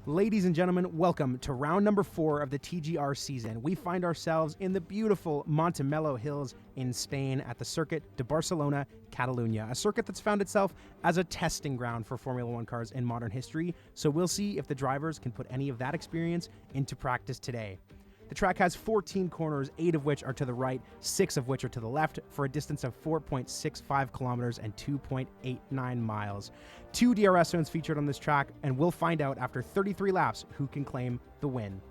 Ladies and gentlemen, welcome to round number 4 of the TGR season. We find ourselves in the beautiful Montemelo Hills in Spain at the Circuit de Barcelona, Catalunya, a circuit that's found itself as a testing ground for Formula One cars in modern history, so we'll see if the drivers can put any of that experience into practice today. The track has 14 corners, 8 of which are to the right, 6 of which are to the left, for a distance of 4.65 kilometers and 2.89 miles. 2 DRS zones featured on this track, and we'll find out after 33 laps who can claim the win.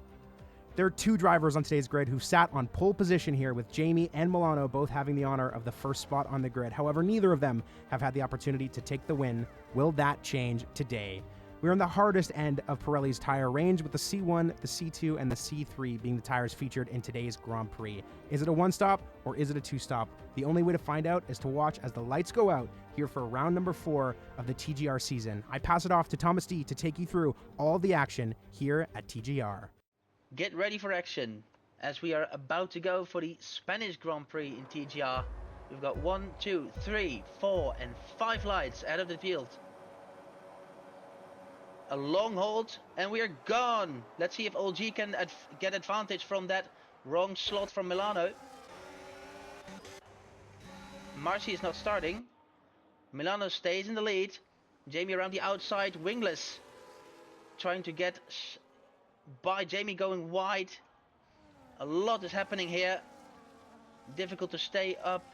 There are 2 drivers on today's grid who sat on pole position here, with Jamie and Milano both having the honor of the first spot on the grid. However, neither of them have had the opportunity to take the win. Will that change today? We're on the hardest end of Pirelli's tire range, with the C1, the C2, and the C3 being the tires featured in today's Grand Prix. Is it a 1-stop or is it a 2-stop? The only way to find out is to watch as the lights go out here for round number 4 of the TGR season. I pass it off to Thomas D to take you through all the action here at TGR. Get ready for action, as we are about to go for the Spanish Grand Prix in TGR. We've got 1, 2, 3, 4, and 5 lights out of the field. A long hold, and we are gone. Let's see if OG can get advantage from that wrong slot from Milano. Marcy is not starting. Milano stays in the lead. Jamie around the outside, wingless, trying to get by. Jamie going wide. A lot is happening here. Difficult to stay up,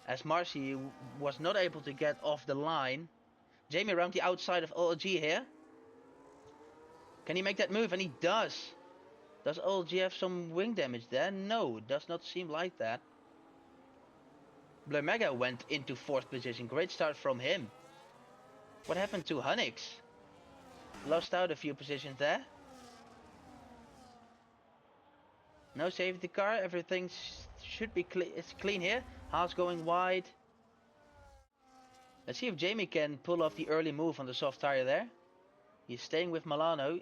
as Marcy was not able to get off the line. Jamie around the outside of OG here. Can he make that move? And he does. Does OLG have some wing damage there? No, does not seem like that. Blur Mega went into 4th position. Great start from him. What happened to Hunnix? Lost out a few positions there. No safety car. Everything should be clean here. Haas going wide. Let's see if Jamie can pull off the early move on the soft tire there. He's staying with Milano.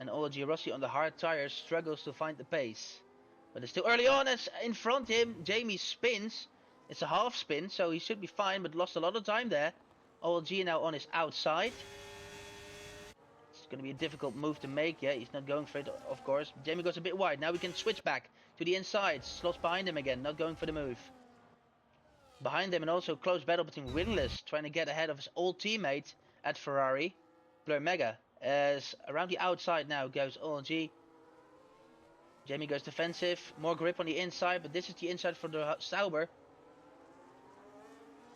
And OLG Rossi on the hard tires struggles to find the pace. But it's still early on, as in front of him, Jamie spins. It's a half spin, so he should be fine, but lost a lot of time there. OLG now on his outside. It's going to be a difficult move to make. Yeah, he's not going for it, of course. Jamie goes a bit wide. Now we can switch back to the inside. Slots behind him again, not going for the move. Behind him, and also close battle between Wingless, trying to get ahead of his old teammate at Ferrari, Blur Mega. As around the outside now goes OLG. Jamie goes defensive. More grip on the inside, but this is the inside for the Sauber.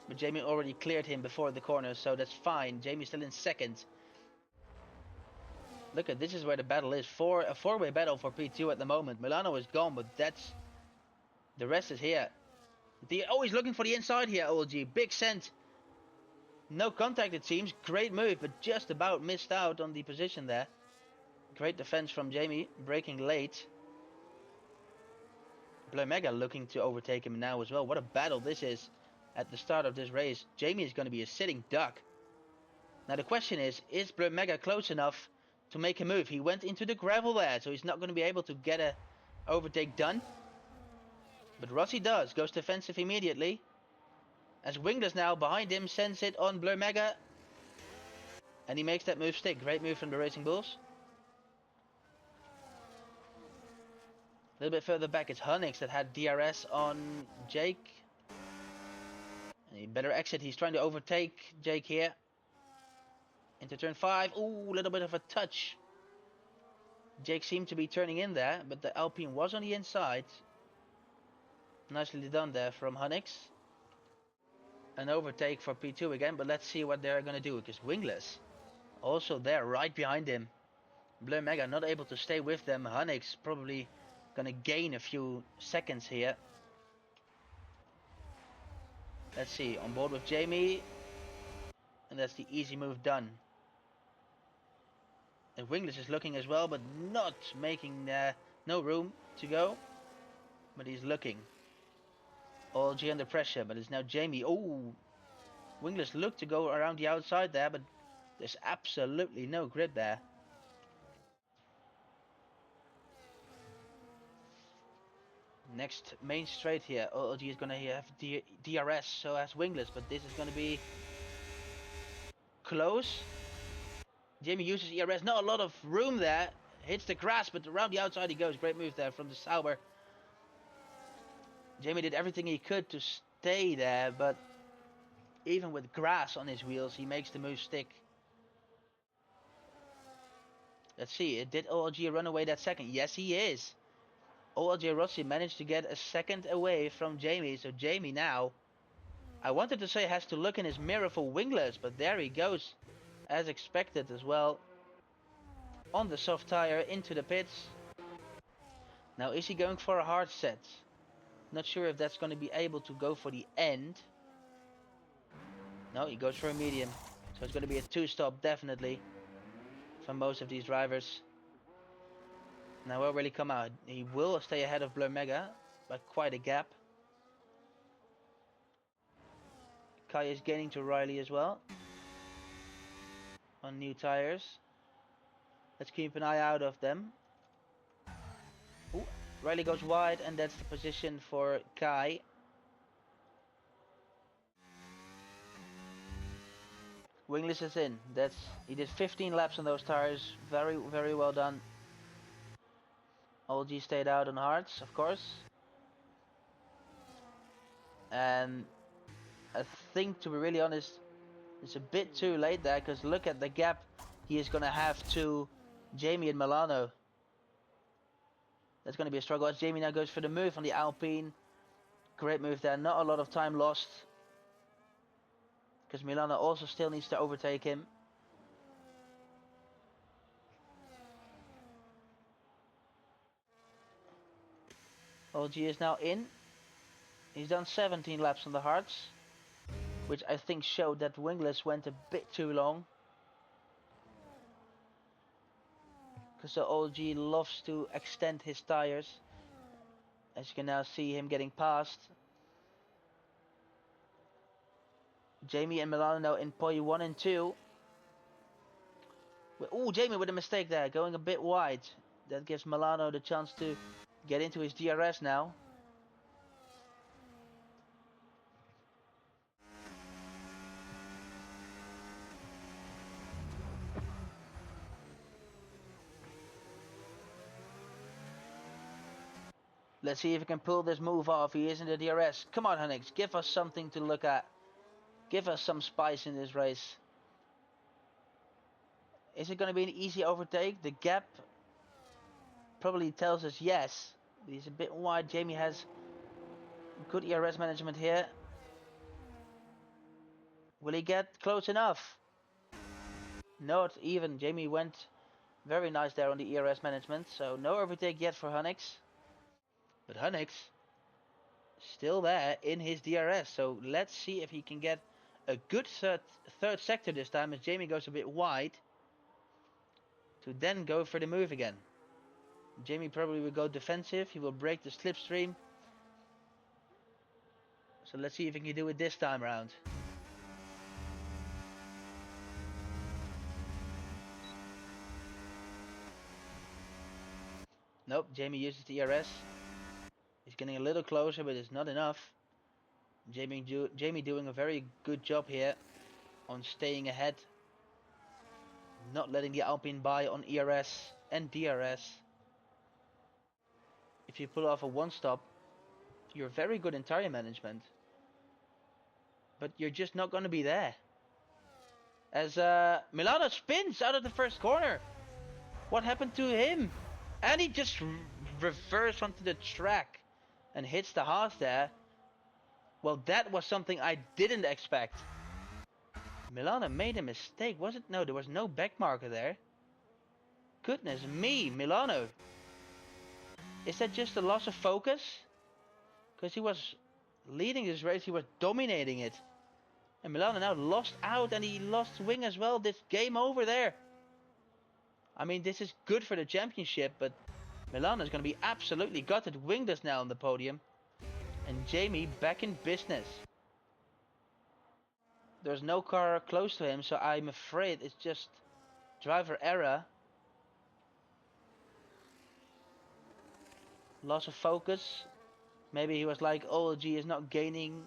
But Jamie already cleared him before the corner, so that's fine. Jamie's still in 2nd. Look at this is where the battle is. A four-way battle for P2 at the moment. Milano is gone, but the rest is here. They're always looking for the inside here, OLG. Big send. No contact, it seems. Great move, but just about missed out on the position there. Great defense from Jamie, braking late. Blur Mega looking to overtake him now as well. What a battle this is at the start of this race. Jamie is going to be a sitting duck. Now the question is Blur Mega close enough to make a move? He went into the gravel there, so he's not going to be able to get a overtake done. But Rossi does, goes defensive immediately. As Wingless now behind him sends it on Blur Mega. And he makes that move stick. Great move from the Racing Bulls. A little bit further back it's Hunnix that had DRS on Jake. And he better exit. He's trying to overtake Jake here. Into turn 5. Ooh, a little bit of a touch. Jake seemed to be turning in there, but the Alpine was on the inside. Nicely done there from Hunnix. An overtake for P2 again, but let's see what they're going to do, because Wingless also there right behind him. Blur Mega not able to stay with them. Hunnix probably going to gain a few seconds here. Let's see, on board with Jamie, and that's the easy move done. And Wingless is looking as well, but not making no room to go, but he's looking. OLG under pressure, but it's now Jamie. Oh, Wingless looked to go around the outside there, but there's absolutely no grip there. Next main straight here. OLG is going to have DRS, so has Wingless, but this is going to be close. Jamie uses ERS, not a lot of room there. Hits the grass, but around the outside he goes. Great move there from the Sauber. Jamie did everything he could to stay there, but even with grass on his wheels, he makes the move stick. Let's see, did OLG run away that second? Yes, he is. OLG Rossi managed to get a second away from Jamie, so Jamie now, I wanted to say, has to look in his mirror for wingless, but there he goes, as expected as well, on the soft tire into the pits. Now, is he going for a hard set? Not sure if that's going to be able to go for the end. No, he goes for a medium, so it's going to be a two-stop definitely for most of these drivers. Now, where will he come out? He will stay ahead of Blur Mega by quite a gap. Kai is gaining to Riley as well on new tires. Let's keep an eye out of them. Ooh, Riley goes wide, and that's the position for Kai. Wingless is in. He did 15 laps on those tires. Very, very well done. OLG stayed out on hards, of course. And I think, to be really honest, it's a bit too late there, because look at the gap he is going to have to Jamie and Milano. That's going to be a struggle as Jamie now goes for the move on the Alpine. Great move there, not a lot of time lost, because Milano also still needs to overtake him. OLG is now in. He's done 17 laps on the hards, which I think showed that wingless went a bit too long, because the OLG loves to extend his tires, as you can now see him getting past. Jamie and Milano now in pole 1 and 2. Oh, Jamie with a mistake there, going a bit wide. That gives Milano the chance to get into his DRS now. Let's see if he can pull this move off. He is in the DRS. Come on, Hunnix, give us something to look at. Give us some spice in this race. Is it going to be an easy overtake? The gap probably tells us yes. He's a bit wide. Jamie has good ERS management here. Will he get close enough? Not even. Jamie went very nice there on the ERS management. So no overtake yet for Hunnix. But Hunnix still there in his DRS. So let's see if he can get a good third sector this time, as Jamie goes a bit wide, to then go for the move again. Jamie probably will go defensive. He will break the slipstream. So let's see if he can do it this time around. Nope, Jamie uses the ERS. He's getting a little closer, but it's not enough. Jamie doing a very good job here on staying ahead. Not letting the Alpine by on ERS and DRS. If you pull off a one stop, you're very good in tire management. But you're just not going to be there. As Milano spins out of the first corner. What happened to him? And he just reversed onto the track and hits the Haas there. Well, that was something I didn't expect. Milano made a mistake, was it? No, there was no back marker there. Goodness me, Milano. Is that just a loss of focus? Because he was leading this race, he was dominating it. And Milano now lost out, and he lost wing as well. This game over there. I mean, this is good for the championship, but Milano is going to be absolutely gutted. Wingless now on the podium. And Jamie back in business. There's no car close to him, so I'm afraid it's just driver error. Loss of focus. Maybe he was like, OLG is not gaining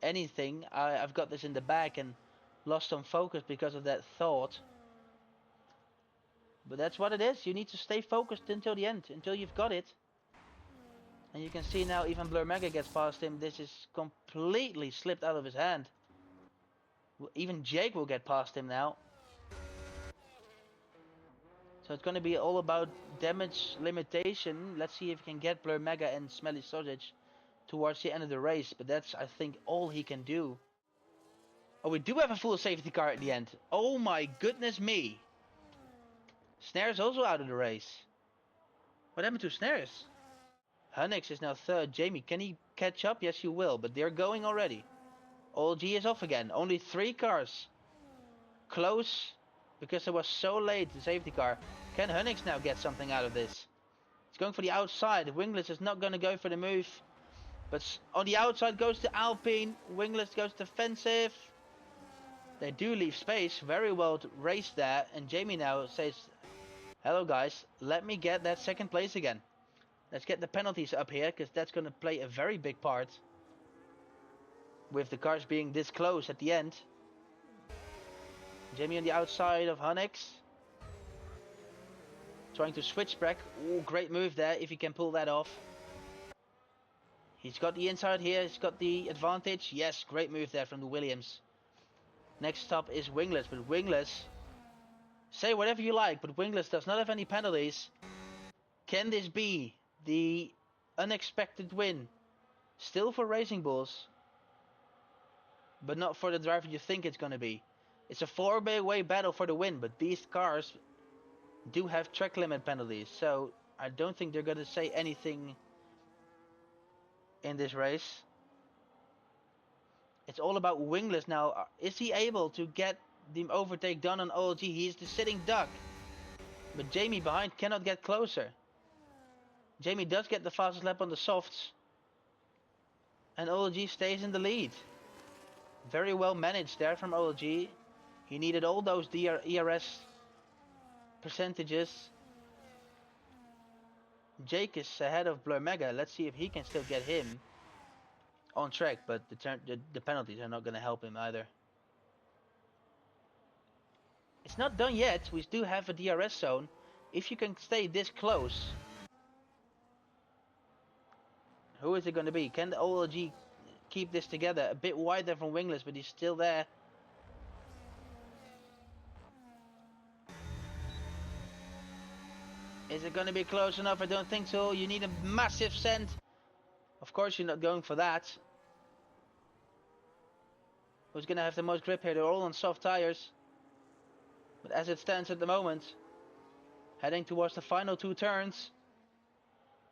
anything. I've got this in the bag, and lost some focus because of that thought. But that's what it is. You need to stay focused until the end, until you've got it. And you can see now even Blur Mega gets past him. This is completely slipped out of his hand. Even Jake will get past him now. So it's going to be all about damage limitation. Let's see if he can get Blur Mega and Smelly Sausage towards the end of the race. But that's, I think, all he can do. Oh, we do have a full safety car at the end. Oh my goodness me. Snares also out of the race. What happened to Snares? Hunnix is now third. Jamie, can he catch up? Yes, he will. But they're going already. OLG is off again. Only 3 cars. Close. Because it was so late, the safety car. Can Hunnix now get something out of this? He's going for the outside. Wingless is not going to go for the move. But on the outside goes to Alpine. Wingless goes defensive. They do leave space. Very well raced there. And Jamie now says, hello guys, let me get that second place again. Let's get the penalties up here, because that's going to play a very big part. With the cars being this close at the end. Jamie on the outside of Hunnix. Trying to switch back. Oh, great move there, if he can pull that off. He's got the inside here, he's got the advantage. Yes, great move there from the Williams. Next stop is Wingless, but Wingless, say whatever you like, but Wingless does not have any penalties. Can this be the unexpected win? Still for Racing Bulls, but not for the driver you think it's going to be. It's a 4-way battle for the win, but these cars do have track limit penalties, so I don't think they're going to say anything in this race. It's all about Wingless now. Is he able to get the overtake done on OLG? He's the sitting duck. But Jamie behind cannot get closer. Jamie does get the fastest lap on the softs. And OLG stays in the lead. Very well managed there from OLG. He needed all those ERS percentages. Jake is ahead of Blur Mega. Let's see if he can still get him on track, but the penalties are not going to help him either. It's not done yet. We do have a DRS zone. If you can stay this close, who is it going to be? Can the OLG keep this together? A bit wider from Wingless, but he's still there. Is it going to be close enough? I don't think so. You need a massive send. Of course you're not going for that. Who's going to have the most grip here? They're all on soft tires. But as it stands at the moment, heading towards the final 2 turns,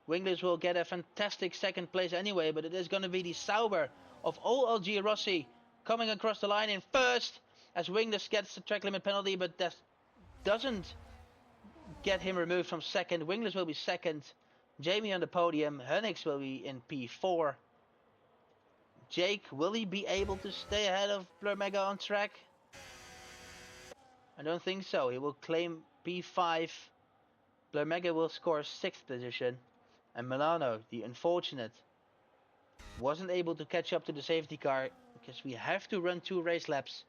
Wingless will get a fantastic second place anyway, but it is going to be the Sauber of OLG Rossi coming across the line in first, as Wingless gets the track limit penalty, but that doesn't get him removed from second. Wingless will be second. Jamie on the podium. Hunnix will be in P4. Jake, will he be able to stay ahead of Blur Mega on track? I don't think so. He will claim P5. Blur Mega will score 6th position. And Milano, the unfortunate, wasn't able to catch up to the safety car because we have to run 2 race laps.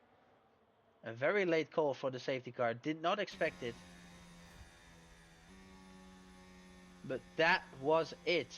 A very late call for the safety car. Did not expect it. But that was it.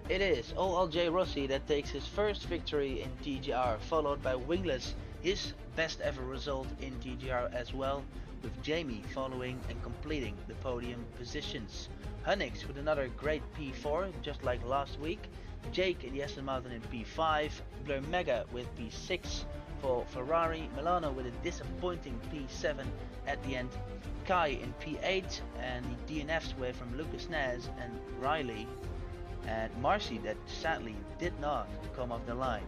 It is OLJ Rossi that takes his first victory in TGR, followed by Wingless, his best ever result in TGR as well, with Jamie following and completing the podium positions. Hunnix with another great P4, just like last week. Jake in the Aston Martin in P5, Blur Mega with P6 for Ferrari, Milano with a disappointing P7 at the end, Kai in P8, and the DNFs were from Lucas Naz and Riley. and Marcy that sadly did not come off the line.